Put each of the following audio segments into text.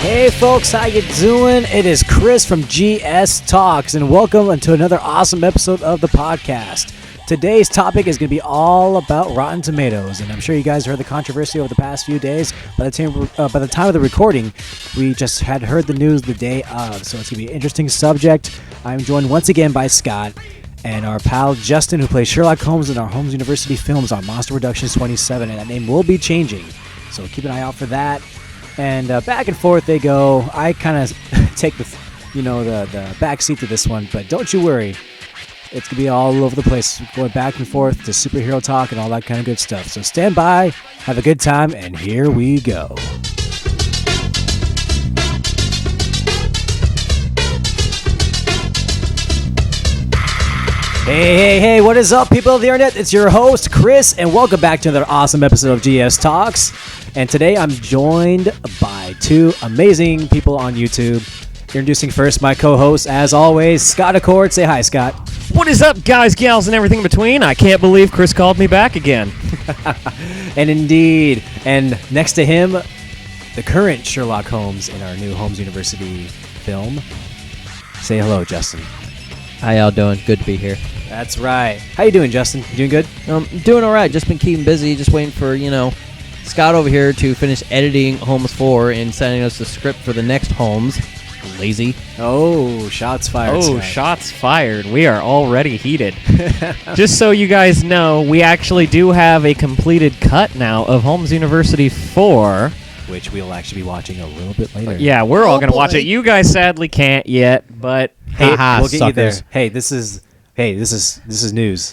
Hey folks, how you doing? It is Chris from GSTalks, and welcome to another awesome episode of the podcast. Today's topic is going to be all about Rotten Tomatoes, and I'm sure you guys heard the controversy over the past few days. By the time of the recording, we just had heard the news the day of, so it's going to be an interesting subject. I'm joined once again by Scott and our pal Justin, who plays Sherlock Holmes in our Holmes University films on Monster Productions 27, and that name will be changing, so keep an eye out for that. And back and forth they go. I kind of take the back seat to this one, but don't you worry. It's going to be all over the place, going back and forth to superhero talk and all that kind of good stuff. So stand by, have a good time, and here we go. Hey, what is up, people of the internet? It's your host, Chris, and welcome back to another awesome episode of GS Talks. And today I'm joined by two amazing people on YouTube. Introducing first my co-host, as always, Scott Accord. Say hi, Scott. What is up, guys, gals, and everything in between? I can't believe Chris called me back again. And indeed, and next to him, the current Sherlock Holmes in our new Holmes University film. Say hello, Justin. How y'all doing? Good to be here. That's right. How you doing, Justin? You doing good? Doing all right. Just been keeping busy. Just waiting for, Scott over here to finish editing Holmes 4 and sending us the script for the next Holmes. Lazy. Oh, shots fired. Oh, Scott. shots fired. We are already heated. Just so you guys know, we actually do have a completed cut now of Holmes University 4. Which we'll actually be watching a little bit later. Yeah, we're all going to watch it. You guys sadly can't yet, but hey, we'll get suckers. you there. Hey, this is news.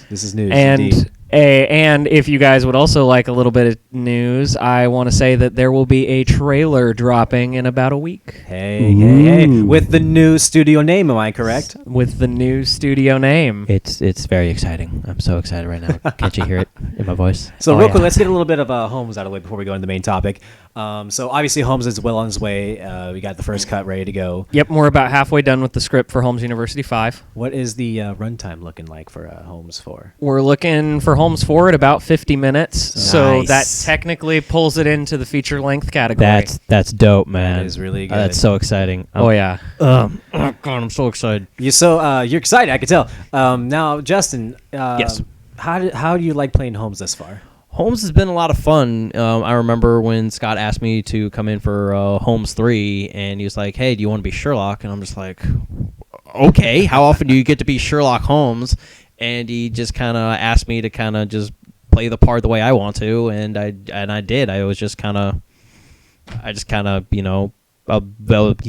This is news. And indeed. And if you guys would also like a little bit of news, I want to say that there will be a trailer dropping in about a week. Hey. With the new studio name, am I correct? With the new studio name. It's very exciting. I'm so excited right now. Can't you hear it in my voice? So real quick, let's get a little bit of Holmes out of the way before we go into the main topic. So obviously Holmes is well on his way. We got the first cut ready to go. Yep, we're about halfway done with the script for Holmes University 5. What is the runtime looking like for Holmes 4? We're looking for Holmes 4 at about 50 minutes, so Nice. that technically pulls it into the feature-length category. That's dope, man. That is really good. That's so exciting. Oh, yeah. Oh God, I'm so excited. You're excited, I can tell. Now, Justin, Yes. How do you like playing Holmes thus far? Holmes has been a lot of fun. I remember when Scott asked me to come in for Holmes 3, and he was like, hey, do you want to be Sherlock? And I'm just like, okay, how often do you get to be Sherlock Holmes? And he just kind of asked me to kind of just play the part the way I want to, and I did. He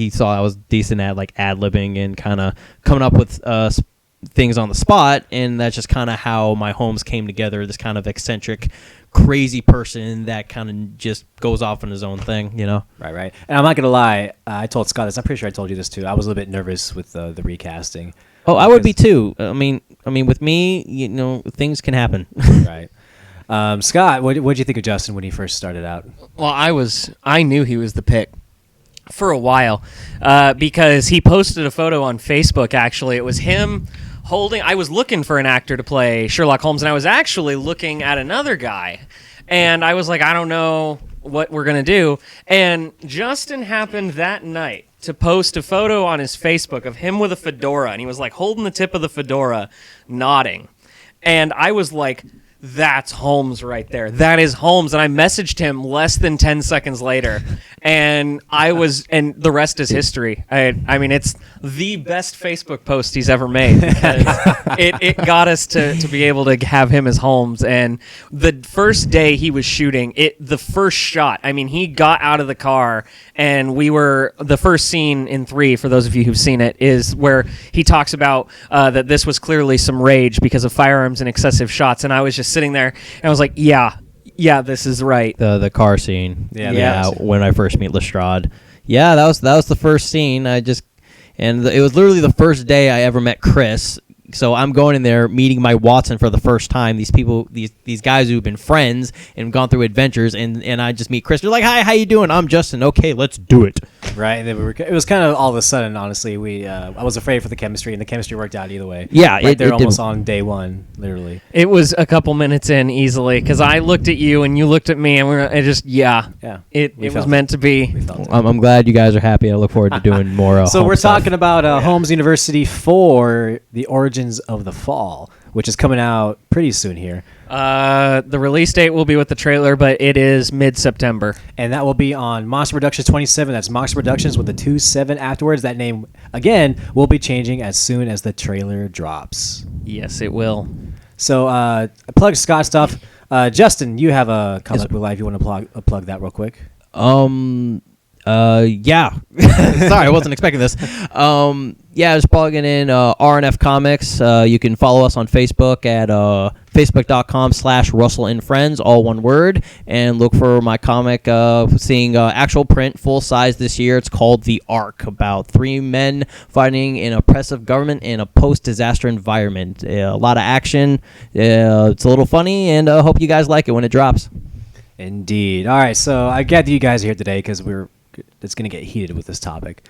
saw I was decent at like ad-libbing and kind of coming up with things on the spot, and that's just kind of how my Holmes came together, this kind of eccentric, crazy person that kind of just goes off on his own thing, Right. And I'm not going to lie, I told Scott this. I'm pretty sure I told you this too. I was a little bit nervous with the recasting. Oh, I would be too. I mean, with me, things can happen. Right. Scott, what did you think of Justin when he first started out? Well, I knew he was the pick for a while because he posted a photo on Facebook, actually. It was him I was looking for an actor to play Sherlock Holmes, and I was actually looking at another guy. And I was like, I don't know what we're going to do. And Justin happened that night to post a photo on his Facebook of him with a fedora, and he was like holding the tip of the fedora, nodding. And I was like, that's Holmes right there. That is Holmes. And I messaged him less than 10 seconds later. And the rest is history. I mean, it's the best Facebook post he's ever made. Because it got us to be able to have him as Holmes. And the first day he was shooting, the first shot, I mean, he got out of the car, and the first scene in 3, for those of you who've seen it, is where he talks about that this was clearly some rage because of firearms and excessive shots. And I was just sitting there, and I was like, yeah, this is right. The car scene. Yeah. When I first meet Lestrade. Yeah, that was the first scene. And it was literally the first day I ever met Chris. So I'm going in there, meeting my Watson for the first time. These people, these guys who've been friends and gone through adventures, and I just meet Chris. They're like, "Hi, how you doing?" I'm Justin. Okay, let's do it. Right, and then it was kind of all of a sudden. Honestly, I was afraid for the chemistry, and the chemistry worked out either way. Yeah, they're almost on day one, literally. It was a couple minutes in easily because I looked at you and you looked at me, and it was meant to be. I'm glad you guys are happy. I look forward to doing more. So we're stuff. talking about Holmes University 4, The Origins of the Fall, which is coming out pretty soon here. The release date will be with the trailer, but it is mid-September. And that will be on Monster Productions 27. That's Monster Productions with the 27 afterwards. That name, again, will be changing as soon as the trailer drops. Yes, it will. So I plugged Scott stuff. Justin, you have a comic book live. You want to plug that real quick? Yeah. Sorry, I wasn't expecting this. Yeah, just plugging in RNF Comics. You can follow us on Facebook at facebook.com/Russell and Friends, all one word, and look for my comic, seeing actual print, full size this year. It's called The Ark, about 3 men fighting an oppressive government in a post-disaster environment. A lot of action. It's a little funny, and I hope you guys like it when it drops. Indeed. All right, so I gathered you guys here today because it's going to get heated with this topic.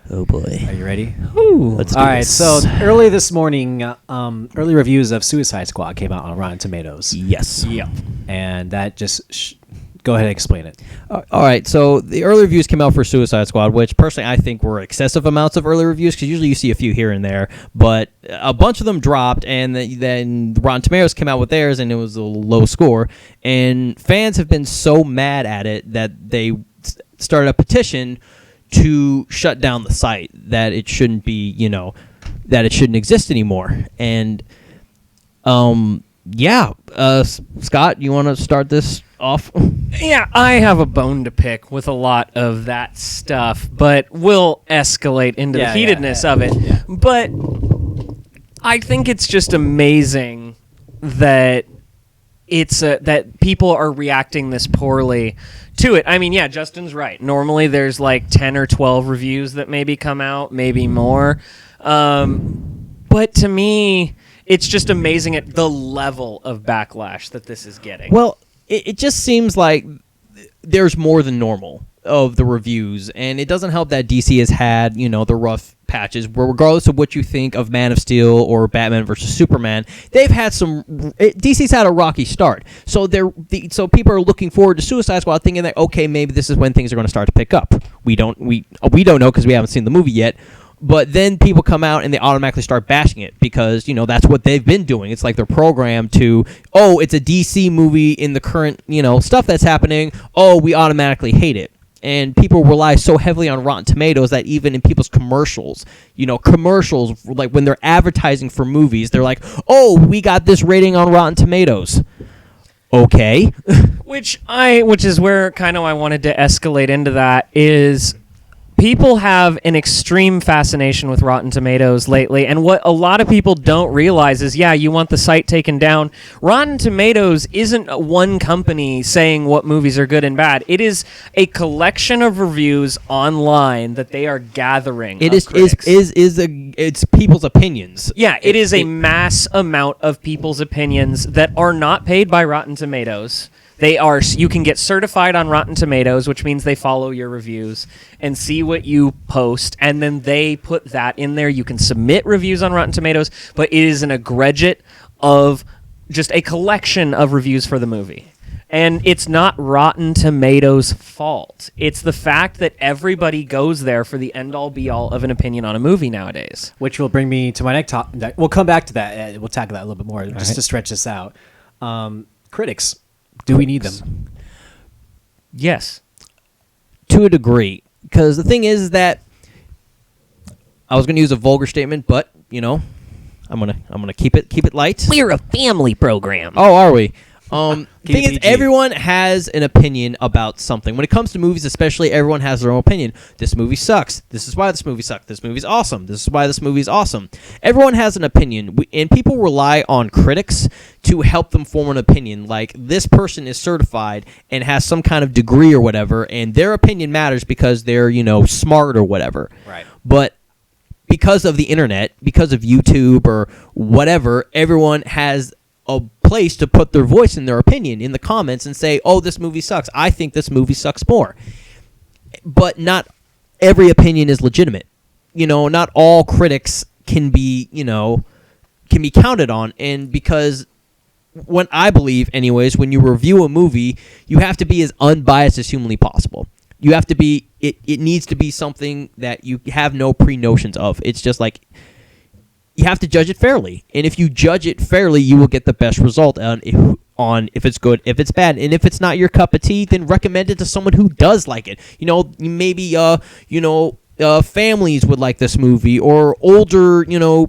Oh boy. Are you ready? Ooh, let's do All right, this. so early this morning, early reviews of Suicide Squad came out on Rotten Tomatoes. Yes. Yeah. And that just... go ahead and explain it. All right, so the early reviews came out for Suicide Squad, which personally I think were excessive amounts of early reviews because usually you see a few here and there, but a bunch of them dropped, and then Rotten Tomatoes came out with theirs, and it was a low score, and fans have been so mad at it that they started a petition to shut down the site, that it shouldn't be, that it shouldn't exist anymore. And yeah, Scott, you want to start this off? Yeah, I have a bone to pick with a lot of that stuff, but we'll escalate into the heatedness of it. Yeah. But I think it's just amazing that that people are reacting this poorly to it. I mean, yeah, Justin's right. Normally there's like 10 or 12 reviews that maybe come out, maybe more. But to me, it's just amazing at the level of backlash that this is getting. Well, it just seems like there's more than normal of the reviews, and it doesn't help that DC has had, the rough patches where, regardless of what you think of Man of Steel or Batman versus Superman, they've had DC's had a rocky start. So so people are looking forward to Suicide Squad, thinking that, okay, maybe this is when things are going to start to pick up. We don't know because we haven't seen the movie yet. But then people come out and they automatically start bashing it because, that's what they've been doing. It's like they're programmed to, it's a DC movie in the current, stuff that's happening. We automatically hate it. And people rely so heavily on Rotten Tomatoes that even in people's commercials, like when they're advertising for movies, they're like, we got this rating on Rotten Tomatoes. Okay. Which is where kind of I wanted to escalate into that is... people have an extreme fascination with Rotten Tomatoes lately, and what a lot of people don't realize is, you want the site taken down. Rotten Tomatoes isn't one company saying what movies are good and bad. It is a collection of reviews online that they are gathering. It's people's opinions. Yeah, it is a mass amount of people's opinions that are not paid by Rotten Tomatoes. You can get certified on Rotten Tomatoes, which means they follow your reviews and see what you post, and then they put that in there. You can submit reviews on Rotten Tomatoes, but it is an aggregate of just a collection of reviews for the movie. And it's not Rotten Tomatoes' fault. It's the fact that everybody goes there for the end-all, be-all of an opinion on a movie nowadays. Which will bring me to my next topic. We'll come back to that. We'll tackle that a little bit more to stretch this out. Critics. Do we need them? Yes. To a degree. Because the thing is that I was going to use a vulgar statement, but, I'm gonna keep it light. We're a family program. Oh, are we? The thing is, everyone has an opinion about something. When it comes to movies especially, everyone has their own opinion. This movie sucks. This is why this movie sucked. This movie's awesome. This is why this movie's awesome. Everyone has an opinion, and people rely on critics to help them form an opinion. Like, this person is certified and has some kind of degree or whatever, and their opinion matters because they're, smart or whatever. Right. But because of the internet, because of YouTube or whatever, everyone has a place to put their voice and their opinion in the comments and say, oh, this movie sucks. I think this movie sucks more. But not every opinion is legitimate. Not all critics can be counted on. And because when I believe, anyways, when you review a movie, you have to be as unbiased as humanly possible. You have to be, it needs to be something that you have no pre-notions of. It's just like, you have to judge it fairly. And if you judge it fairly, you will get the best result on if it's good, if it's bad. And if it's not your cup of tea, then recommend it to someone who does like it. Maybe, families would like this movie, or older,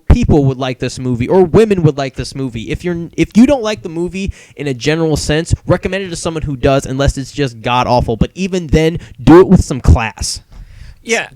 people would like this movie, or women would like this movie. If you don't like the movie in a general sense, recommend it to someone who does, unless it's just god awful. But even then, do it with some class. Yeah.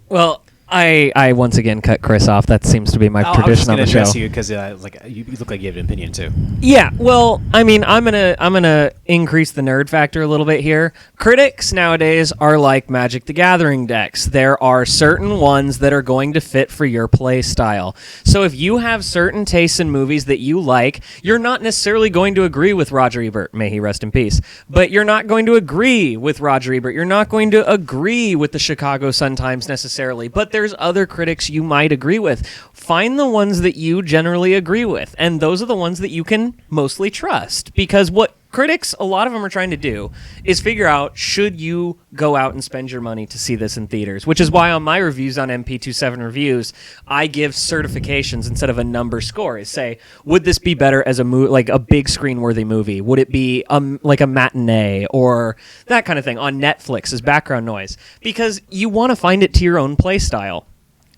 Well, I once again cut Chris off. That seems to be my tradition on the show. I was just going to address you because you look like you have an opinion too. Yeah, well, I mean, I'm gonna increase the nerd factor a little bit here. Critics nowadays are like Magic the Gathering decks. There are certain ones that are going to fit for your play style. So if you have certain tastes in movies that you like, you're not necessarily going to agree with Roger Ebert, may he rest in peace, but you're not going to agree with Roger Ebert. You're not going to agree with the Chicago Sun-Times necessarily, but there's other critics you might agree with. Find the ones that you generally agree with, and those are the ones that you can mostly trust, because what critics, a lot of them are trying to do is figure out, should you go out and spend your money to see this in theaters, which is why on my reviews on MP27 Reviews, I give certifications instead of a number score. Is say, would this be better as a like a big screen worthy movie? Would it be like a matinee or that kind of thing on Netflix as background noise? Because you want to find it to your own play style.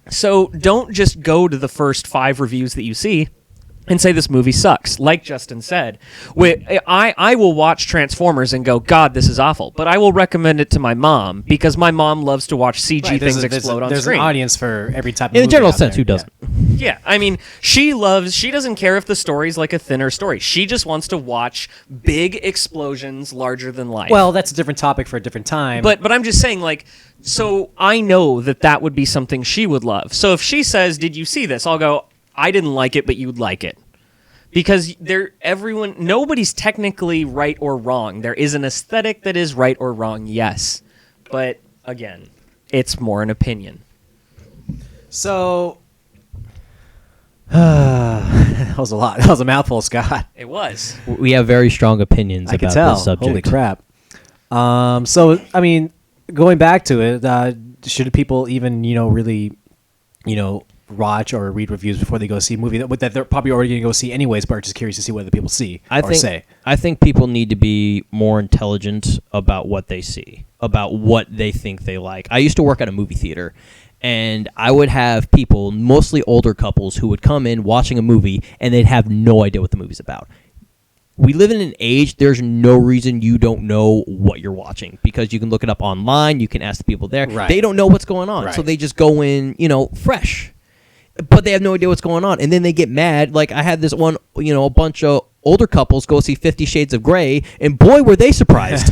So don't just go to the first 5 reviews that you see and say this movie sucks. Like Justin said, I will watch Transformers and go, God, this is awful. But I will recommend it to my mom because my mom loves to watch CG things explode on there's screen. There's an audience for every type of in movie. In a general out sense, there. who doesn't? Yeah, I mean, she doesn't care if the story's like a thinner story. She just wants to watch big explosions larger than life. Well, that's a different topic for a different time. But I'm just saying, like, so I know that would be something she would love. So if she says, did you see this? I'll go, I didn't like it, but you'd like it. Because nobody's technically right or wrong. There is an aesthetic that is right or wrong, yes. But, again, it's more an opinion. So, that was a lot. That was a mouthful, Scott. It was. We have very strong opinions I about could tell. this subject. Holy crap. So, I mean, going back to it, should people even, really, watch or read reviews before they go see a movie that they're probably already going to go see anyways, but are just curious to see what other people see or say? I think people need to be more intelligent about what they see, about what they think they like. I used to work at a movie theater, and I would have people, mostly older couples, who would come in watching a movie, and they'd have no idea what the movie's about. We live in an age, there's no reason you don't know what you're watching, because you can look it up online, you can ask the people there. Right. They don't know what's going on, so they just go in, fresh. But they have no idea what's going on, and then they get mad. Like, I had this one, a bunch of older couples go see 50 Shades of Grey, and boy, were they surprised.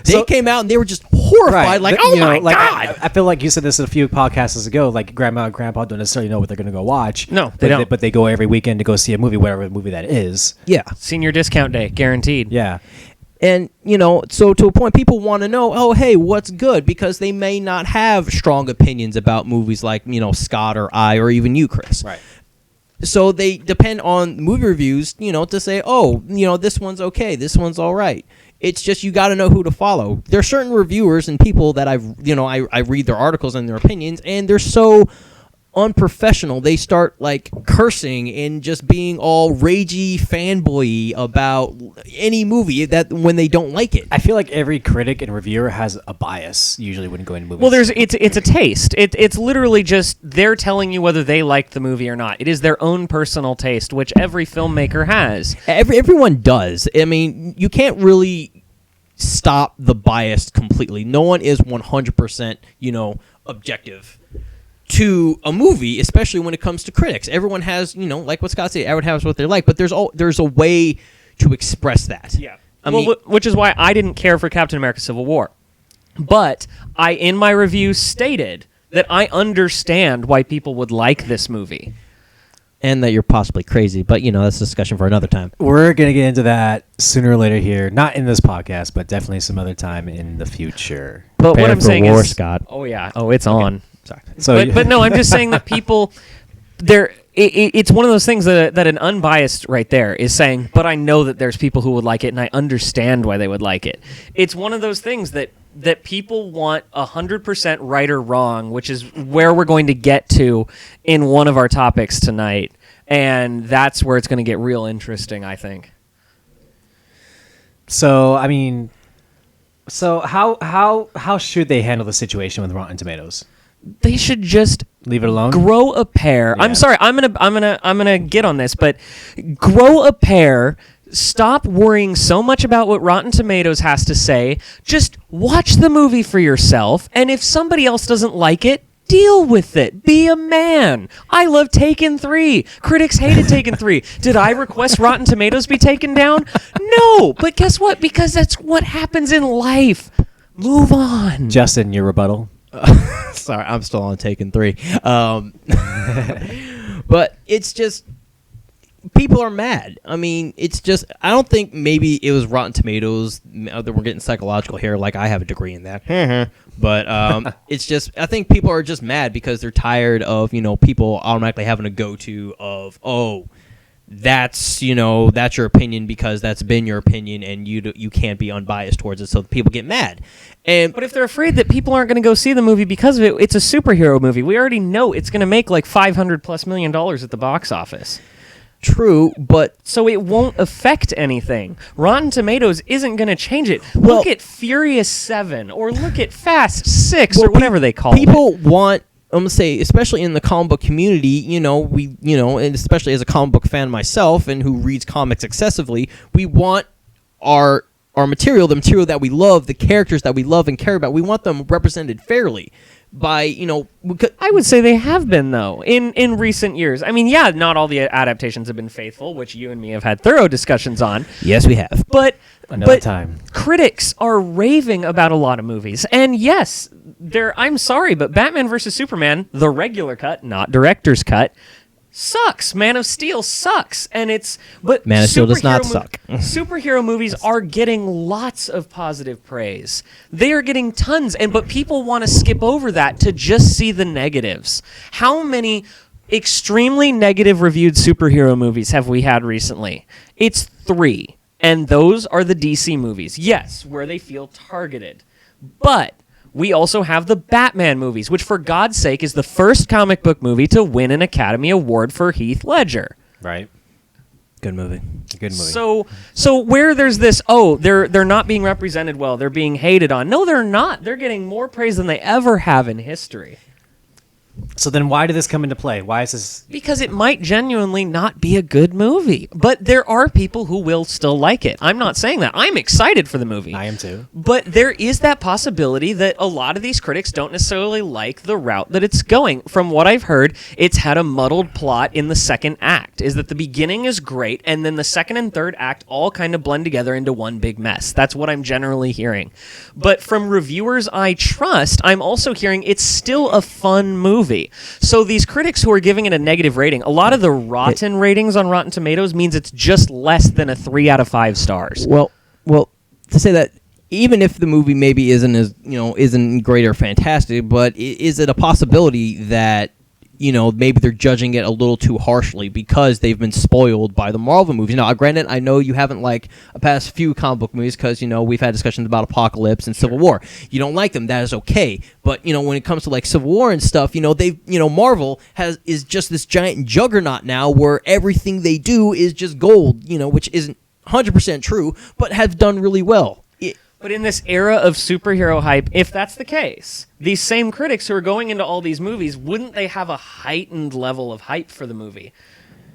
They came out, and they were just horrified, like, oh my God. I feel like you said this a few podcasts ago, like, grandma and grandpa don't necessarily know what they're going to go watch. No, they don't. But they go every weekend to go see a movie, whatever movie that is. Yeah. Senior discount day, guaranteed. Yeah. And, so to a point, people want to know, oh, hey, what's good? Because they may not have strong opinions about movies like, Scott or I or even you, Chris. Right. So they depend on movie reviews, to say, oh, this one's okay, this one's all right. It's just you got to know who to follow. There are certain reviewers and people that I read their articles and their opinions, and they're so unprofessional. They start like cursing and just being all ragey fanboy about any movie that when they don't like it. I feel like every critic and reviewer has a bias usually when going to movies. Well, it's a taste. It's literally just they're telling you whether they like the movie or not. It is their own personal taste, which every filmmaker has. Everyone does. I mean, you can't really stop the bias completely. No one is 100%, objective to a movie, especially when it comes to critics. Everyone has, like what Scott said, everyone has what they like, but there's a way to express that. Yeah. Which is why I didn't care for Captain America: Civil War. But I, in my review, stated that I understand why people would like this movie. And that you're possibly crazy, but that's a discussion for another time. We're going to get into that sooner or later here. Not in this podcast, but definitely some other time in the future. But Prepare what I'm for saying war, is, Scott. oh yeah, oh it's on. Sorry. So, But no, I'm just saying that people, it's one of those things that an unbiased right there is saying, but I know that there's people who would like it, and I understand why they would like it. It's one of those things that people want 100% right or wrong, which is where we're going to get to in one of our topics tonight, and that's where it's going to get real interesting, I think. So I mean, how should they handle the situation with Rotten Tomatoes? They should just Leave it alone. grow a pair. Yeah. I'm sorry. I'm gonna get on this, but grow a pair. Stop worrying so much about what Rotten Tomatoes has to say. Just watch the movie for yourself, and if somebody else doesn't like it, deal with it. Be a man. I love Taken 3. Critics hated Taken 3. Did I request Rotten Tomatoes be taken down? No. But guess what? Because that's what happens in life. Move on. Justin, your rebuttal. Sorry, I'm still on Taken 3. But it's just, people are mad. I mean, it's just, I don't think maybe it was Rotten Tomatoes that we're getting psychological here, like I have a degree in that. But it's just, I think people are just mad because they're tired of, people automatically having a go-to of, oh, that's your opinion because that's been your opinion and you can't be unbiased towards it, so people get mad. But if they're afraid that people aren't going to go see the movie because of it, it's a superhero movie. We already know it's going to make like $500+ million at the box office. True, but so it won't affect anything. Rotten Tomatoes isn't going to change it. Look at Furious 7 or look at Fast 6 or whatever they call it. People want, I'm gonna say, especially in the comic book community, and especially as a comic book fan myself and who reads comics excessively, we want our material, the material that we love, the characters that we love and care about, we want them represented fairly. I would say they have been, though, in recent years. I mean, yeah, not all the adaptations have been faithful, which you and me have had thorough discussions on. Yes, we have. But Another time. Critics are raving about a lot of movies. And yes, I'm sorry, but Batman vs. Superman, the regular cut, not director's cut, sucks. Man of Steel sucks. But Man of Steel does not suck. Superhero movies are getting lots of positive praise. They are getting tons, but people want to skip over that to just see the negatives. How many extremely negative reviewed superhero movies have we had recently? It's 3. And those are the DC movies. Yes, where they feel targeted. But we also have the Batman movies, which, for God's sake, is the first comic book movie to win an Academy Award for Heath Ledger. Right. Good movie. Good movie. So where there's this, they're not being represented well, they're being hated on. No, they're not. They're getting more praise than they ever have in history. So then why did this come into play? Why is this? Because it might genuinely not be a good movie. But there are people who will still like it. I'm not saying that. I'm excited for the movie. I am too. But there is that possibility that a lot of these critics don't necessarily like the route that it's going. From what I've heard, it's had a muddled plot in the second act. Is that the beginning is great, and then the second and third act all kind of blend together into one big mess. That's what I'm generally hearing. But from reviewers I trust, I'm also hearing it's still a fun movie. So these critics who are giving it a negative rating, a lot of the rotten ratings on Rotten Tomatoes means it's just less than a 3 out of 5 stars. Well, to say that, even if the movie maybe isn't great or fantastic, but is it a possibility that maybe they're judging it a little too harshly because they've been spoiled by the Marvel movies? Now, granted, I know you haven't liked a past few comic book movies because, we've had discussions about Apocalypse and Civil War. You don't like them, that is okay. But, when it comes to, like, Civil War and stuff, Marvel is just this giant juggernaut now where everything they do is just gold, which isn't 100% true, but have done really well. But in this era of superhero hype, if that's the case, these same critics who are going into all these movies, wouldn't they have a heightened level of hype for the movie?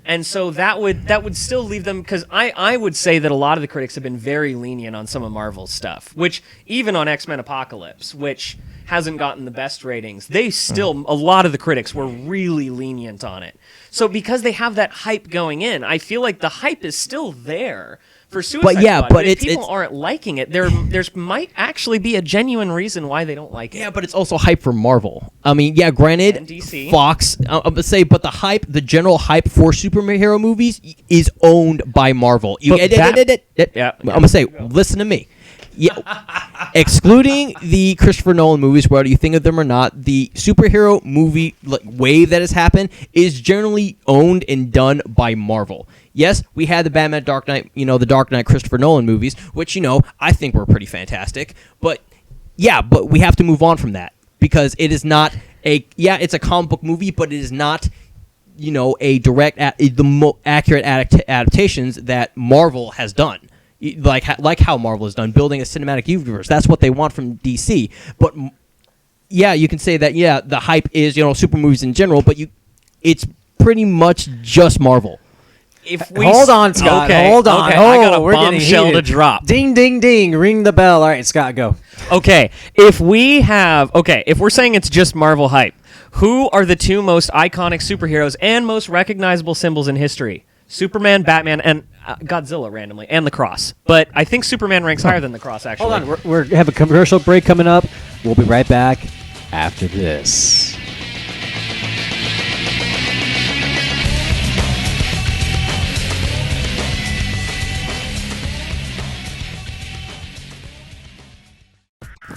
And so that would still leave them, because I would say that a lot of the critics have been very lenient on some of Marvel's stuff, which even on X-Men Apocalypse, which hasn't gotten the best ratings, they still, a lot of the critics were really lenient on it. So because they have that hype going in, I feel like the hype is still there, for Suicide yeah, Squad. but If it's- people aren't liking it, there's might actually be a genuine reason why they don't like it. Yeah, but it's also hype for Marvel. I mean, yeah, granted, And DC. Fox. I'm gonna say, but the general hype for superhero movies is owned by Marvel. But yeah. I'm gonna say, listen to me. Yeah, excluding the Christopher Nolan movies, whether you think of them or not, the superhero movie wave that has happened is generally owned and done by Marvel. Yes, we had the Batman Dark Knight, the Dark Knight Christopher Nolan movies, which, I think were pretty fantastic. But, yeah, but we have to move on from that because it is not it's a comic book movie, but it is not, a direct, accurate adaptations that Marvel has done. Like how Marvel has done, building a cinematic universe. That's what they want from DC. But, yeah, you can say that, the hype is, super movies in general, but it's pretty much just Marvel. Hold on, Scott. Okay, Hold on. okay, Oh, I got a we're getting bombshell heated. to drop. Ding, ding, ding. Ring the bell. All right, Scott, go. Okay, if we're saying it's just Marvel hype, who are the two most iconic superheroes and most recognizable symbols in history? Superman, Batman, and Godzilla randomly, and the Cross. But I think Superman ranks higher than the Cross, actually. Hold on. We're have a commercial break coming up. We'll be right back after this.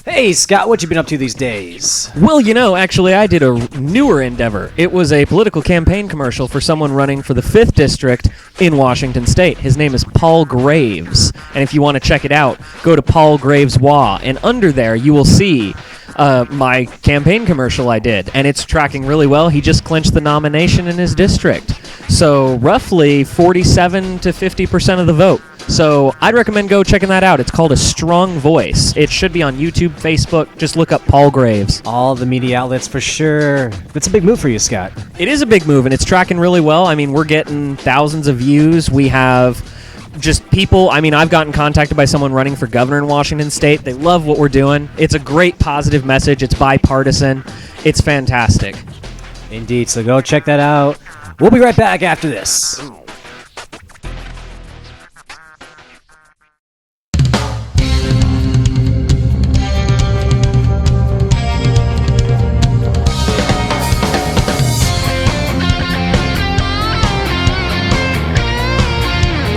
Hey, Scott, what you been up to these days? Well, actually, I did a newer endeavor. It was a political campaign commercial for someone running for the 5th District in Washington State. His name is Paul Graves. And if you want to check it out, go to Paul Graves Wah. And under there, you will see my campaign commercial I did. And it's tracking really well. He just clinched the nomination in his district. So roughly 47 to 50% of the vote. So I'd recommend go checking that out. It's called A Strong Voice. It should be on YouTube, Facebook. Just look up Paul Graves. All the media outlets for sure. That's a big move for you, Scott. It is a big move, and it's tracking really well. I mean, we're getting thousands of views. We have just people. I mean, I've gotten contacted by someone running for governor in Washington State. They love what we're doing. It's a great positive message. It's bipartisan. It's fantastic. Indeed. So go check that out. We'll be right back after this.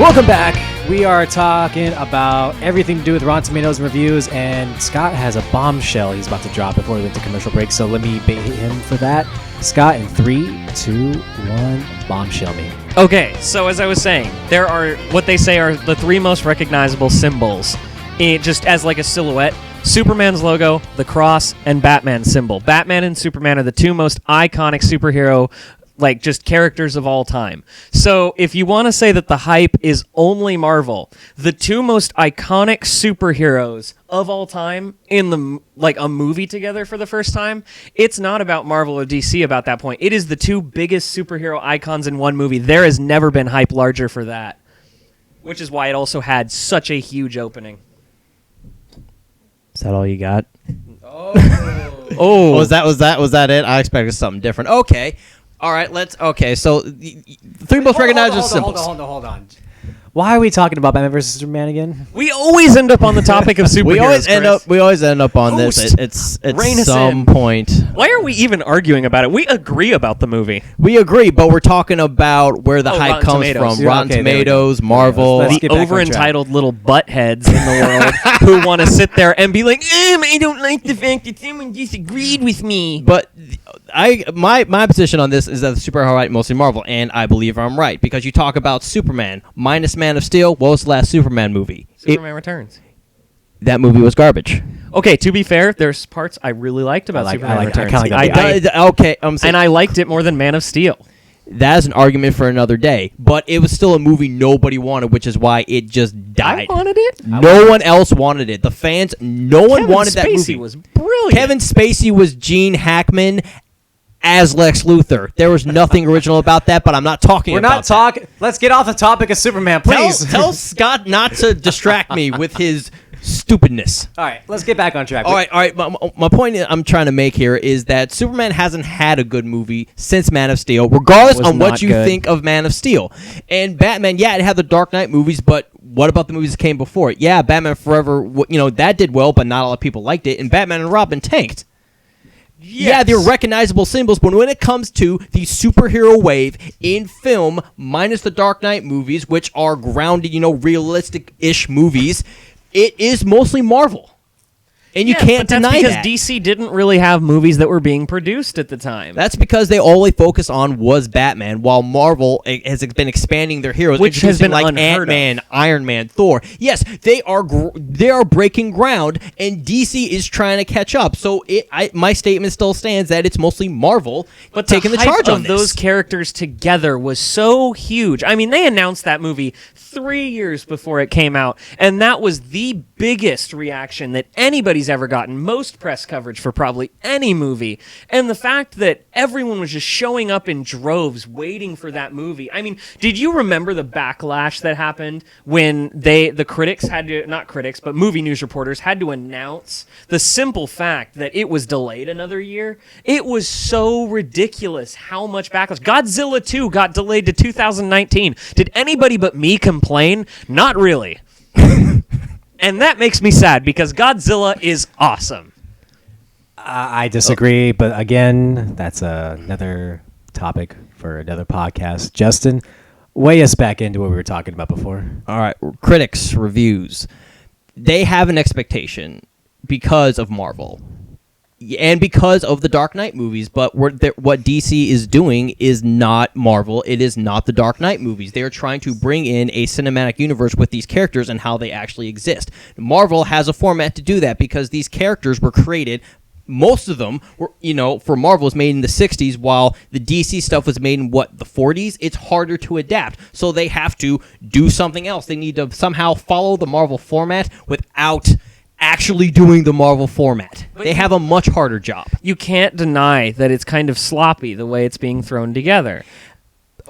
Welcome back. We are talking about everything to do with Rotten Tomatoes and reviews, and Scott has a bombshell he's about to drop before we went to commercial break, so let me bait him for that. Scott, in 3, 2, 1, bombshell me. Okay, so as I was saying, there are what they say are the 3 most recognizable symbols, just as like a silhouette. Superman's logo, the cross, and Batman's symbol. Batman and Superman are the 2 most iconic superhero just characters of all time. So if you want to say that the hype is only Marvel, the 2 most iconic superheroes of all time in the a movie together for the first time, it's not about Marvel or DC about that point. It is the 2 biggest superhero icons in one movie. There has never been hype larger for that, which is why it also had such a huge opening. Is that all you got? Oh, Was that it? I expected something different. Okay. All right, so the 3 most recognizable symbols. Hold on. Why are we talking about Batman versus Superman again? we always end up on the topic of superheroes. We always end up on Host, this. It's rein us some in. point. Why are we even arguing about it? We agree about the movie. We agree, but we're talking about where the hype Rotten comes Tomatoes. from. Yeah, Rotten okay, there we go. Tomatoes, Marvel. Let's The get back on track. over-entitled little buttheads in the world who want to sit there and be like, I don't like the fact that someone disagreed with me. But my position on this is that the superhero hype mostly Marvel, and I believe I'm right because you talk about Superman minus Man of Steel. What was the last Superman movie? Superman Returns. That movie was garbage. Okay, to be fair, there's parts I really liked about Superman Returns. I kinda like that. Okay, and I liked it more than Man of Steel. that is an argument for another day. But it was still a movie nobody wanted, which is why it just died. I wanted it. No one else wanted it. The fans, no one wanted that movie. Kevin Spacey was brilliant. Kevin Spacey was Gene Hackman as Lex Luthor. There was nothing original about that, but I'm not talking We're about not talking. Let's get off the topic of Superman, that. please. Tell Scott not to distract me with his stupidness. All right, let's get back on track. All right. My point I'm trying to make here is that Superman hasn't had a good movie since Man of Steel, regardless Was on what not you good. think of Man of Steel. And Batman, yeah, it had the Dark Knight movies, but what about the movies that came before it? Yeah, Batman Forever, that did well, but not a lot of people liked it. And Batman and Robin tanked. Yeah, they're recognizable symbols, but when it comes to the superhero wave in film, minus the Dark Knight movies, which are grounded, realistic-ish movies, it is mostly Marvel. And you can't but that's deny because that. DC didn't really have movies that were being produced at the time. That's because all they focus on was Batman, while Marvel has been expanding their heroes, Which has introducing, been like unheard Ant-Man, Iron Man, Thor. Yes, they are breaking ground, and DC is trying to catch up. So my statement still stands that it's mostly Marvel taking the hype charge on of this. those characters together was so huge. I mean, they announced that movie 3 years before it came out, and that was the biggest reaction that anybody's ever gotten. Most press coverage for probably any movie. And the fact that everyone was just showing up in droves waiting for that movie. I mean, did you remember the backlash that happened when the critics had to, not critics, but movie news reporters had to announce the simple fact that it was delayed another year? It was so ridiculous how much backlash. Godzilla 2 got delayed to 2019. Did anybody but me complain? Not really. And that makes me sad because Godzilla is awesome. I disagree, but again, that's another topic for another podcast. Justin, weigh us back into what we were talking about before. All right, critics, reviews. They have an expectation because of Marvel and because of the Dark Knight movies, but what DC is doing is not Marvel. It is not the Dark Knight movies. They are trying to bring in a cinematic universe with these characters and how they actually exist. Marvel has a format to do that because these characters were created. Most of them were, for Marvel was made in the 60s, while the DC stuff was made in, the 40s? It's harder to adapt. So they have to do something else. They need to somehow follow the Marvel format without actually doing the Marvel format. They have a much harder job. You can't deny that it's kind of sloppy the way it's being thrown together.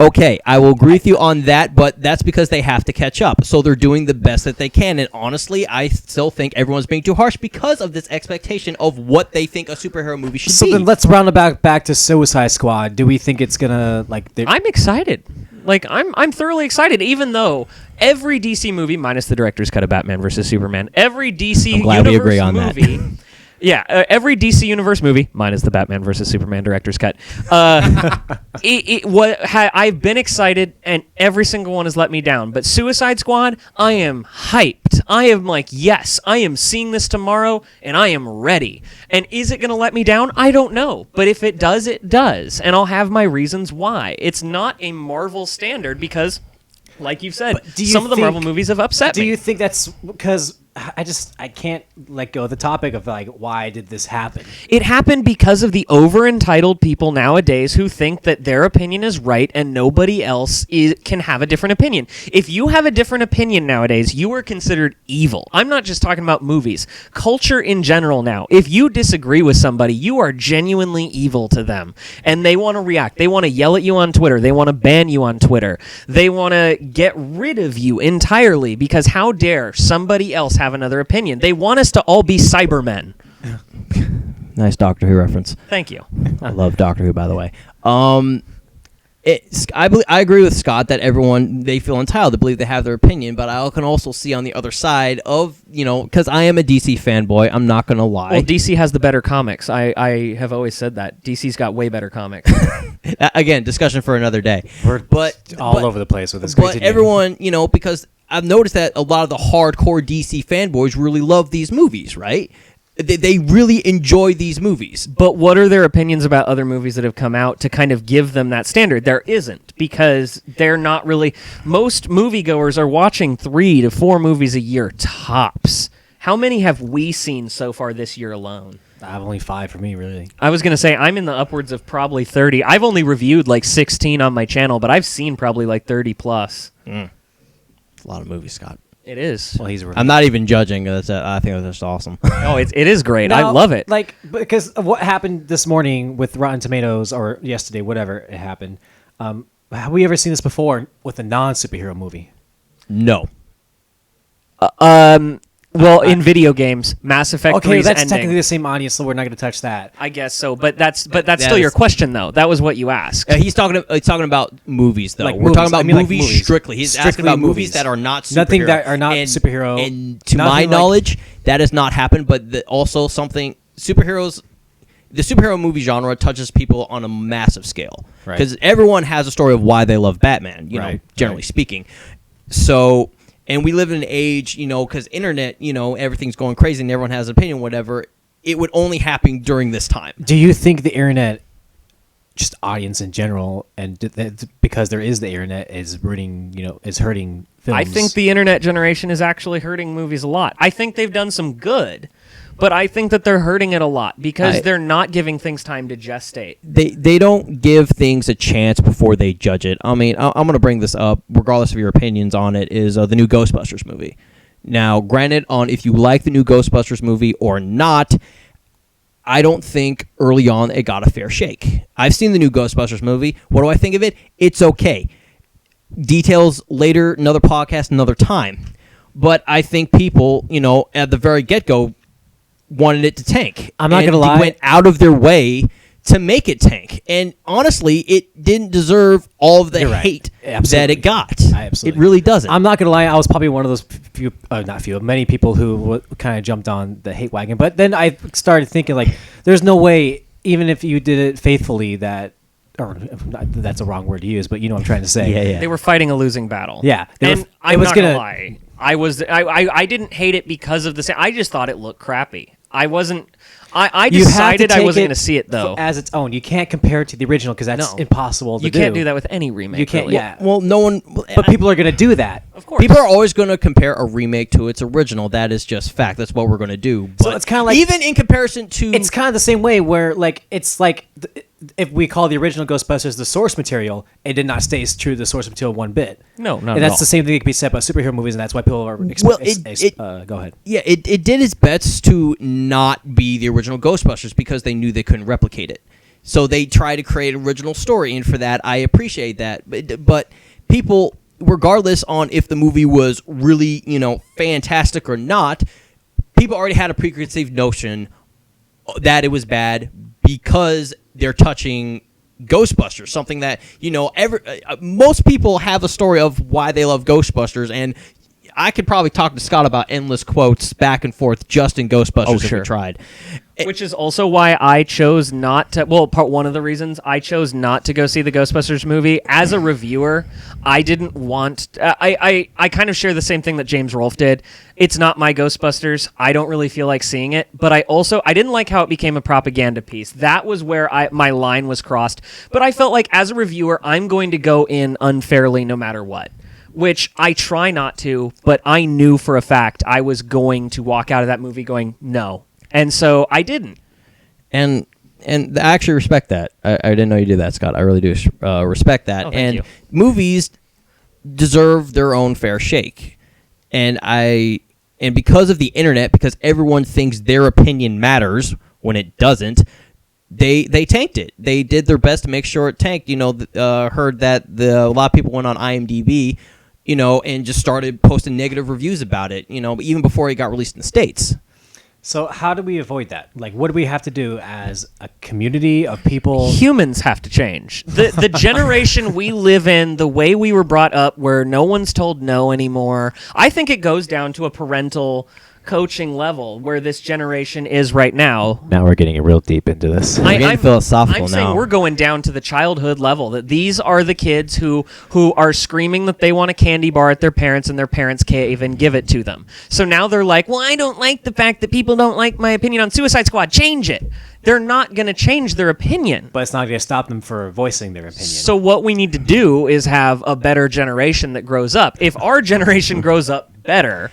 Okay, I will agree with you on that, but that's because they have to catch up. So they're doing the best that they can. And honestly, I still think everyone's being too harsh because of this expectation of what they think a superhero movie should be. So then let's round it back to Suicide Squad. Do we think it's gonna I'm excited. I'm thoroughly excited, even though every DC movie, minus the director's cut of Batman versus Superman, every DC I'm glad universe we agree on movie. that. Every DC Universe movie, minus the Batman versus Superman director's cut. I've been excited, and every single one has let me down. But Suicide Squad, I am hyped. I am yes, I am seeing this tomorrow, and I am ready. And is it going to let me down? I don't know. But if it does, it does. And I'll have my reasons why. It's not a Marvel standard because, like you've said, some of the Marvel movies have upset me. Do you think that's because I can't let go of the topic of why did this happen? It happened because of the over-entitled people nowadays who think that their opinion is right and nobody else can have a different opinion. If you have a different opinion nowadays, you are considered evil. I'm not just talking about movies. Culture in general now. If you disagree with somebody, you are genuinely evil to them. And they want to react. They want to yell at you on Twitter. They want to ban you on Twitter. They want to get rid of you entirely because how dare somebody else have another opinion. They want us to all be Cybermen. Nice Doctor Who reference. Thank you. I love Doctor Who, by the way. I agree with Scott that they feel entitled to believe they have their opinion, but I can also see on the other side of, because I am a DC fanboy, I'm not going to lie. Well, DC has the better comics. I have always said that. DC's got way better comics. Again, discussion for another day. We're all over the place with this. But everyone, because I've noticed that a lot of the hardcore DC fanboys really love these movies, right? They really enjoy these movies. But what are their opinions about other movies that have come out to kind of give them that standard? There isn't, because they're not really... Most moviegoers are watching 3 to 4 movies a year, tops. How many have we seen so far this year alone? Only 5 for me, really. I was going to say, I'm in the upwards of probably 30. I've only reviewed 16 on my channel, but I've seen probably 30 plus. It's a lot of movies, Scott. It is. Well, I'm not even judging. I think that's just awesome. Oh, it is great. I love it. Because of what happened this morning with Rotten Tomatoes, or yesterday, whatever it happened. Have we ever seen this before with a non-superhero movie? No. Well, in video games, Mass Effect Okay, 3's that's ending. technically the same audience, so we're not going to touch that. I guess so, but that's That still your is- question though. That was what you asked. He's talking about movies, though. Like We're movies. talking about I mean, like movies, movies. strictly. He's Strictly asking about movies movies. that are not superhero. Nothing that are not and, superhero. And to Nothing my like- knowledge, that has not happened. But also something superheroes. The superhero movie genre touches people on a massive scale Right. because everyone has a story of why they love Batman. You know, Right, generally right. speaking. So, and we live in an age, because internet, everything's going crazy and everyone has an opinion, whatever. It would only happen during this time. Do you think the internet, just audience in general, and because there is the internet, is hurting films? I think the internet generation is actually hurting movies a lot. I think they've done some good, but I think that they're hurting it a lot because they're not giving things time to gestate. They don't give things a chance before they judge it. I mean, I'm going to bring this up, regardless of your opinions on it, is the new Ghostbusters movie. Now, granted, on if you like the new Ghostbusters movie or not, I don't think early on it got a fair shake. I've seen the new Ghostbusters movie. What do I think of it? It's okay. Details later, another podcast, another time. But I think people, at the very get-go, wanted it to tank. I'm not And gonna lie. They went out of their way to make it tank. And honestly, it didn't deserve all of the You're right. hate Absolutely. that it got. Absolutely. It really doesn't. I'm not gonna lie. I was probably one of those many people who kind of jumped on the hate wagon. But then I started thinking, like, there's no way, even if you did it faithfully, that's a wrong word to use, but you know what I'm trying to say. Yeah. They were fighting a losing battle. Yeah, And I'm it was not gonna- gonna lie. I didn't hate it because of the. I just thought it looked crappy. I wasn't. I You have to decided I take wasn't it going to see it though. as its own. You can't compare it to the original because that's No. impossible to You do. can't do that with any remake. You can't. really. Yeah. Well, no one. But people are gonna do that. Of course. People are always going to compare a remake to its original. That is just fact. That's what we're going to do. So But it's kinda like- even in comparison to It's kind of the same way where it's like if we call the original Ghostbusters the source material, it did not stay as true to the source material one bit. No, not and at that's all. the same thing that can be said about superhero movies, and that's why people are. Well, Go ahead. Yeah, it did its best to not be the original Ghostbusters because they knew they couldn't replicate it. So they tried to create an original story, and for that, I appreciate that. But people, regardless on if the movie was really, fantastic or not, people already had a preconceived notion that it was bad because they're touching Ghostbusters, something that, most people have a story of why they love Ghostbusters, and I could probably talk to Scott about endless quotes back and forth just in Ghostbusters if sure. we tried. Which is also why I chose not to. Well, one of the reasons I chose not to go see the Ghostbusters movie as a reviewer. I didn't want. I kind of share the same thing that James Rolfe did. It's not my Ghostbusters. I don't really feel like seeing it. But I didn't like how it became a propaganda piece. That was where my line was crossed. But I felt like as a reviewer, I'm going to go in unfairly no matter what. Which I try not to, but I knew for a fact I was going to walk out of that movie going, no. And so I didn't. And I actually respect that. I didn't know you did that, Scott. I really do respect that. Oh, thank and you. movies deserve their own fair shake. And because of the internet, because everyone thinks their opinion matters when it doesn't, they tanked it. They did their best to make sure it tanked. Heard that a lot of people went on IMDb, and just started posting negative reviews about it, even before it got released in the States. So how do we avoid that? Like, what do we have to do as a community of people? Humans have to change. The generation we live in, the way we were brought up, where no one's told no anymore. I think it goes down to a parental coaching level where this generation is right now. Now we're getting real deep into this. We're getting philosophical I'm saying now. we're going down to the childhood level, that these are the kids who are screaming that they want a candy bar at their parents and their parents can't even give it to them. So now they're like, well, I don't like the fact that people don't like my opinion on Suicide Squad. Change it. They're not going to change their opinion. But it's not going to stop them for voicing their opinion. So what we need to do is have a better generation that grows up. If our generation grows up better,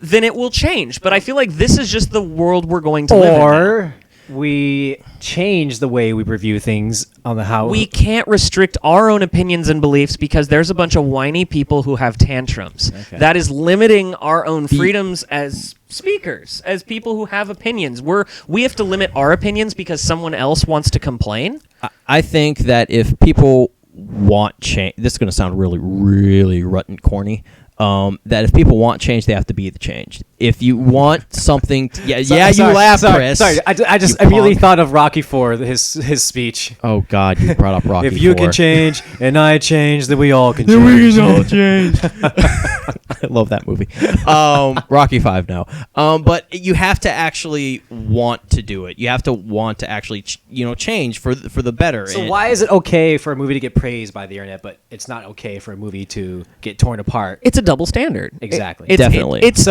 then it will change. But I feel like this is just the world we're going to live in. Or we change the way we review things on the how We can't restrict our own opinions and beliefs because there's a bunch of whiny people who have tantrums. Okay. That is limiting our own freedoms as speakers, as people who have opinions. We have to limit our opinions because someone else wants to complain. I think that if people want change, this is going to sound really, really rotten corny. that if people want change, they have to be the change. If you want something, you laugh, Chris. Sorry, I immediately thought of Rocky IV, his speech. Oh God, you brought up Rocky. If you can change and I change, then we all can change. Then we can all change. I love that movie. Rocky V now. But you have to actually want to do it. You have to want to actually, change for the better. So why is it okay for a movie to get praised by the internet, but it's not okay for a movie to get torn apart? It's a double standard. Exactly. Definitely. It's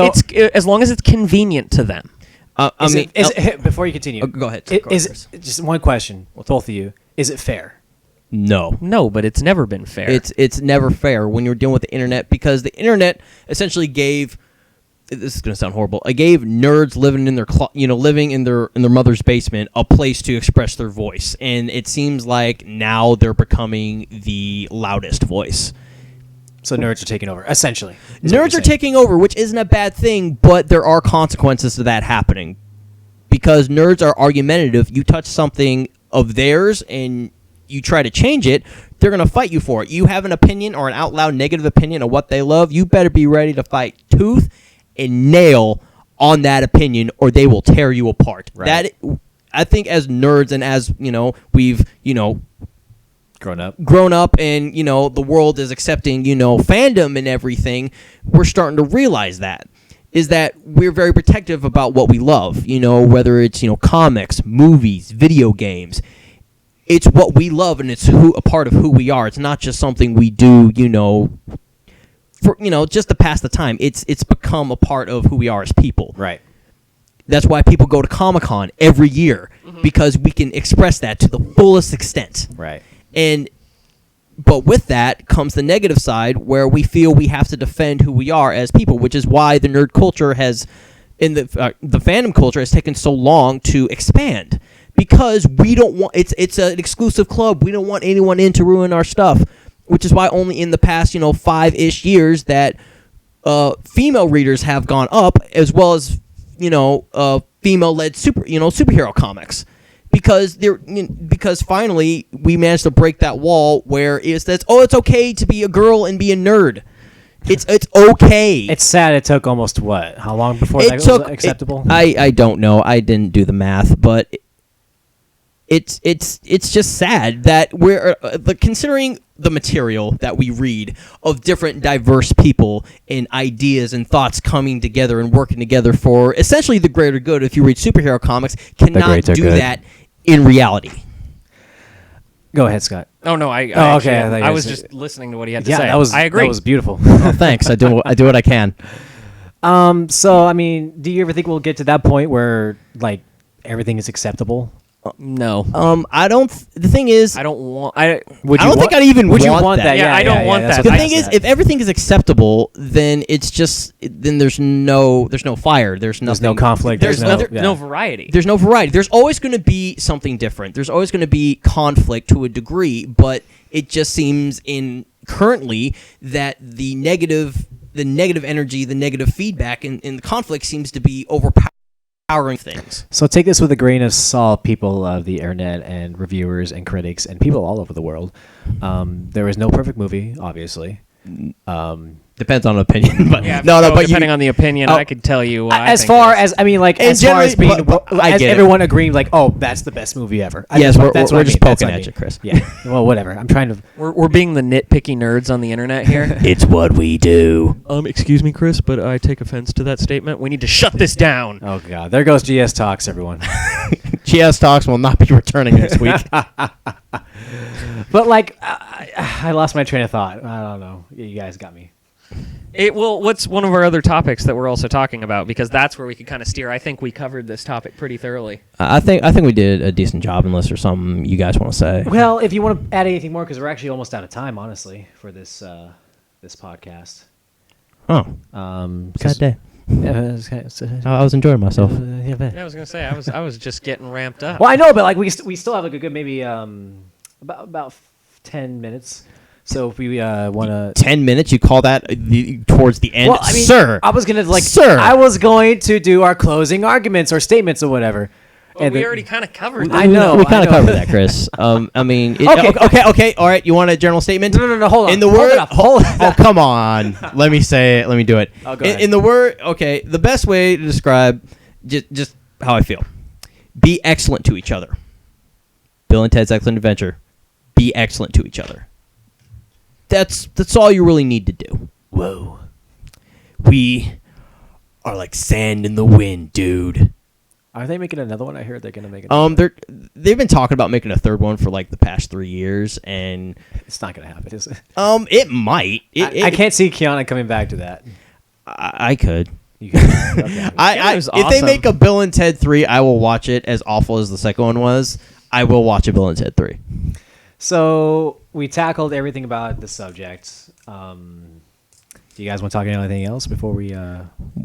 as long as it's convenient to them. Before you continue, go ahead. Is just one question with both of you? Is it fair? No, but it's never been fair. It's never fair when you're dealing with the internet, because the internet essentially gave. This is going to sound horrible. I gave nerds living in their living in their mother's basement a place to express their voice, and it seems like now they're becoming the loudest voice. So nerds are taking over, essentially. Nerds are taking over, which isn't a bad thing, but there are consequences to that happening. Because nerds are argumentative. You touch something of theirs and you try to change it, they're going to fight you for it. You have an opinion or an out loud negative opinion of what they love, you better be ready to fight tooth and nail on that opinion, or they will tear you apart. Right. That, I think, as nerds and as, we've, grown up and, the world is accepting, fandom and everything, we're starting to realize that we're very protective about what we love, whether it's, comics, movies, video games. It's what we love, and it's a part of who we are. It's not just something we do, for, just to pass the time. It's become a part of who we are as people. Right. That's why people go to Comic-Con every year, because we can express that to the fullest extent. Right. But with that comes the negative side, where we feel we have to defend who we are as people, which is why the nerd culture the fandom culture has taken so long to expand, because we don't want it's an exclusive club. We don't want anyone in to ruin our stuff, which is why only in the past 5-ish years that female readers have gone up, as well as female-led superhero comics. Because finally we managed to break that wall where it says, it's okay to be a girl and be a nerd. It's okay. It's sad it took almost how long before that was acceptable? I don't know. I didn't do the math, but it's just sad that we're considering the material that we read of different diverse people and ideas and thoughts coming together and working together for essentially the greater good. If you read superhero comics, cannot do that in reality. Go ahead, Scott. Oh no, I was just listening to what he had to say. I agree. That was beautiful. Oh, thanks. I do what I can. So I mean, do you ever think we'll get to that point where everything is acceptable? No. I don't. The thing is, I don't want. Would you want that? Yeah, I don't want that. The thing is, if everything is acceptable, then it's just there's no fire. There's no conflict. There's no variety. There's no variety. There's always going to be something different. There's always going to be conflict to a degree, but it just seems currently that the negative energy, the negative feedback, and the conflict seems to be overpowering things. So take this with a grain of salt, people of the internet and reviewers and critics and people all over the world. There is no perfect movie, obviously. Depends on opinion, but but depending on the opinion, I could tell you. As far as everyone agreeing, that's the best movie ever. We're just poking at you, Chris. Yeah. Well, whatever. I'm trying to. We're being the nitpicky nerds on the internet here. It's what we do. Excuse me, Chris, but I take offense to that statement. We need to shut this down. Oh God, there goes GSTalks, everyone. GSTalks will not be returning next week. But I lost my train of thought. I don't know. You guys got me. What's one of our other topics that we're also talking about? Because that's where we could kind of steer. I think we covered this topic pretty thoroughly. I think we did a decent job, unless there's something you guys want to say. Well, if you want to add anything more, because we're actually almost out of time, honestly, for this podcast. Oh. Sad day. I was enjoying myself. Yeah, I was gonna say I was just getting ramped up. Well, I know, but we still have a good maybe about 10 minutes. So if we want to 10 minutes, you call that towards the end, sir? I was gonna sir. I was going to do our closing arguments or statements or whatever. And we the- already kind of covered I that. know. We kind I of know. covered that, Chris. I mean, Okay. okay. All right. You want a general statement? No. Hold on. In the Hold word, it up, hold it oh up. come on. Let me say it. Let me do it. Oh, go ahead. In the word, okay. The best way to describe just how I feel: be excellent to each other. Bill and Ted's Excellent Adventure. Be excellent to each other. That's all you really need to do. Whoa. We are like sand in the wind, dude. Are they making another one? I heard they're gonna make it. They've been talking about making a third one for like the past 3 years, and It's not gonna happen, is it? it might. I can't see Keanu coming back to that. I could. You can, okay. Keanu's If they awesome. make a Bill and Ted 3, I will watch it. As awful as the second one was, I will watch a Bill and Ted 3. So we tackled everything about the subject. Do you guys want to talk about anything else before we?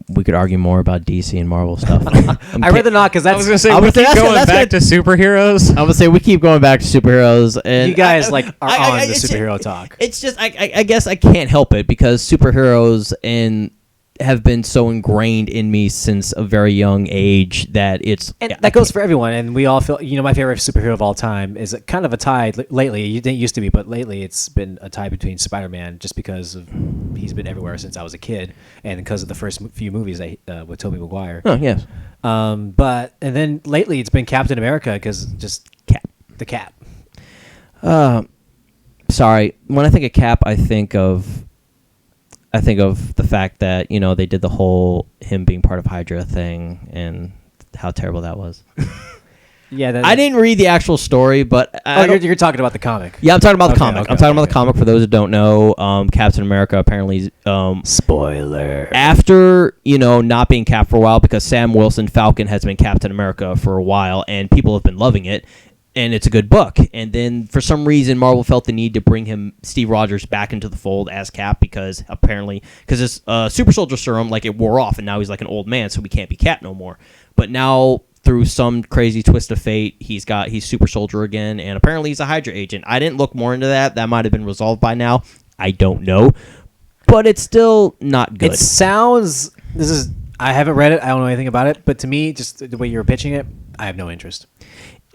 We could argue more about DC and Marvel stuff. I'd rather not because I was that's gonna say I we would say keep that's- going that's back to superheroes. I would say we keep going back to superheroes, and you guys are on the it's superhero talk. It's just I guess I can't help it because superheroes and have been so ingrained in me since a very young age that it's And that goes for everyone, and we all feel. My favorite superhero of all time is kind of a tie lately. It didn't used to be, but lately it's been a tie between Spider-Man, just because he's been everywhere since I was a kid, and because of the first few movies with Tobey Maguire. Oh yes. And then lately it's been Captain America because just the Cap. Sorry. When I think of Cap, I think of the fact that they did the whole him being part of Hydra thing and how terrible that was. Yeah, I didn't read the actual story, but you're talking about the comic. yeah, I'm talking about the Okay, comic. okay, I'm talking about okay. the comic. For those who don't know, Captain America apparently Spoiler. after not being Cap for a while because Sam Wilson Falcon has been Captain America for a while and people have been loving it. And it's a good book. And then for some reason, Marvel felt the need to bring Steve Rogers, back into the fold as Cap because his super soldier serum, it wore off, and now he's like an old man, so he can't be Cap no more. But now, through some crazy twist of fate, he's super soldier again, and apparently he's a Hydra agent. I didn't look more into that. That might have been resolved by now. I don't know. But it's still not good. It sounds. I haven't read it. I don't know anything about it. But to me, just the way you were pitching it, I have no interest.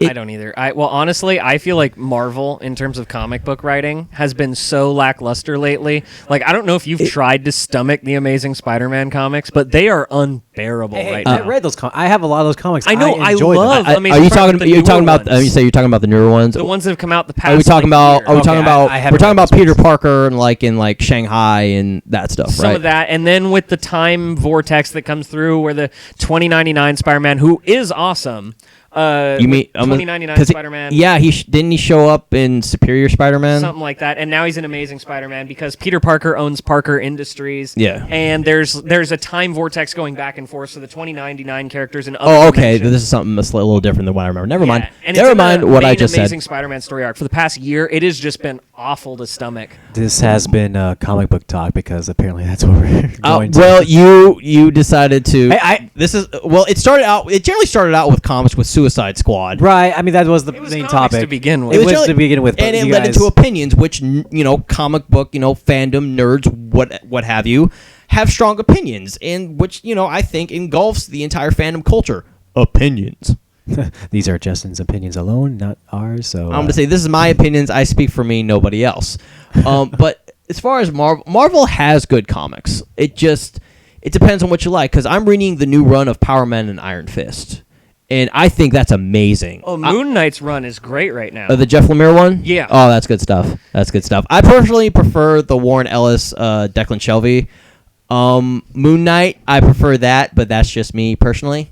I don't either. Honestly, I feel like Marvel, in terms of comic book writing, has been so lackluster lately. I don't know if you've tried to stomach the Amazing Spider-Man comics, but they are unbearable right I now. read those. I have a lot of those comics. I know, I enjoy them. love- Are Amazing you Spider-Man, talking? the You're talking newer about? ones. You're talking about the newer ones. The ones that have come out the past. Are we talking about? Are we Okay, talking about? I haven't We're talking read about those Peter ones. Parker and in Shanghai and that stuff, some right? of that, and then with the time vortex that comes through, where the 2099 Spider-Man, who is awesome. You mean 2099 Spider-Man? Yeah, didn't he show up in Superior Spider-Man? Something like that, and now he's an Amazing Spider-Man because Peter Parker owns Parker Industries. Yeah. and there's a time vortex going back and forth, so the 2099 characters and other Oh, okay. dimensions- This is something a little different than what I remember. Never mind. And Never it's in mind the what I main just Amazing said. Spider-Man story arc for the past year. It has just been awful to stomach. This has been comic book talk because apparently that's what we're going to. Well, you decided to. Hey, It generally started out with comics with Suicide Squad. Right. I mean, that was the It was main comics topic to begin with. It was generally- to begin with, but and it you led guys, into opinions, which comic book, fandom nerds, what have you, have strong opinions, and which I think engulfs the entire fandom culture. Opinions. These are Justin's opinions alone, not ours. So I'm gonna say this is my opinions. I speak for me, nobody else. But as far as Marvel has good comics. It depends on what you like. Because I'm reading the new run of Power Man and Iron Fist, and I think that's amazing. Oh, Moon Knight's run is great right now. The Jeff Lemire one? Yeah. Oh, that's good stuff. I personally prefer the Warren Ellis, Declan Shelby. Moon Knight, I prefer that, but that's just me personally.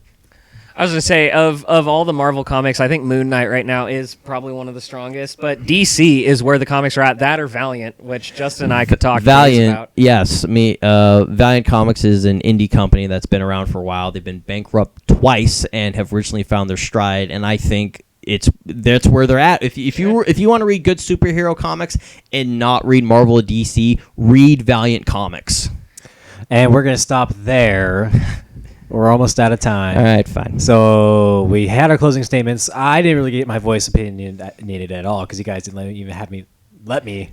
I was going to say, of all the Marvel comics, I think Moon Knight right now is probably one of the strongest, but DC is where the comics are at. That or Valiant, which Justin and I could talk Valiant, about. yes. Valiant Comics is an indie company that's been around for a while. They've been bankrupt twice and have recently found their stride, and I think that's where they're at. If you want to read good superhero comics and not read Marvel or DC, read Valiant Comics. and we're gonna stop there. We're almost out of time. All right, fine. So we had our closing statements. I didn't really get my voice opinion needed at all because you guys didn't even let me.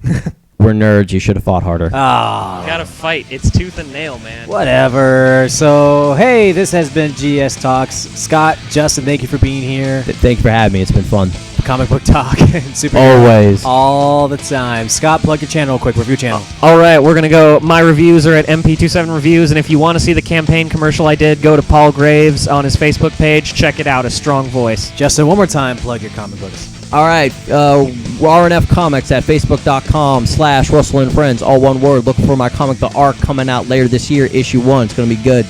We're nerds. You should have fought harder. Ah, Gotta fight. It's tooth and nail, man. whatever. So, hey, this has been GS Talks. Scott, Justin, thank you for being here. Thank you for having me. It's been fun. Comic book talk and super Always. all the time. Scott, plug your channel real quick. Review channel. All right, we're gonna go. My reviews are at MP27 Reviews, and if you want to see the campaign commercial I did, go to Paul Graves on his Facebook page. Check it out. A strong voice. Justin, one more time, plug your comic books. All right. RNF Comics at Facebook.com/Russell and Friends. All one word. Look for my comic, The Ark, coming out later this year. Issue 1. It's going to be good.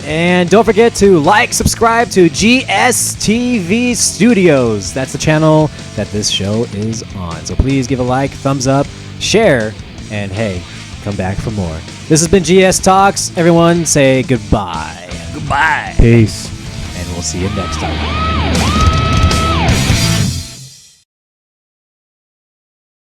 And don't forget to subscribe to GSTV Studios. That's the channel that this show is on. So please give a like, thumbs up, share, and hey, come back for more. This has been GS Talks. Everyone say goodbye. Goodbye. Peace. And we'll see you next time.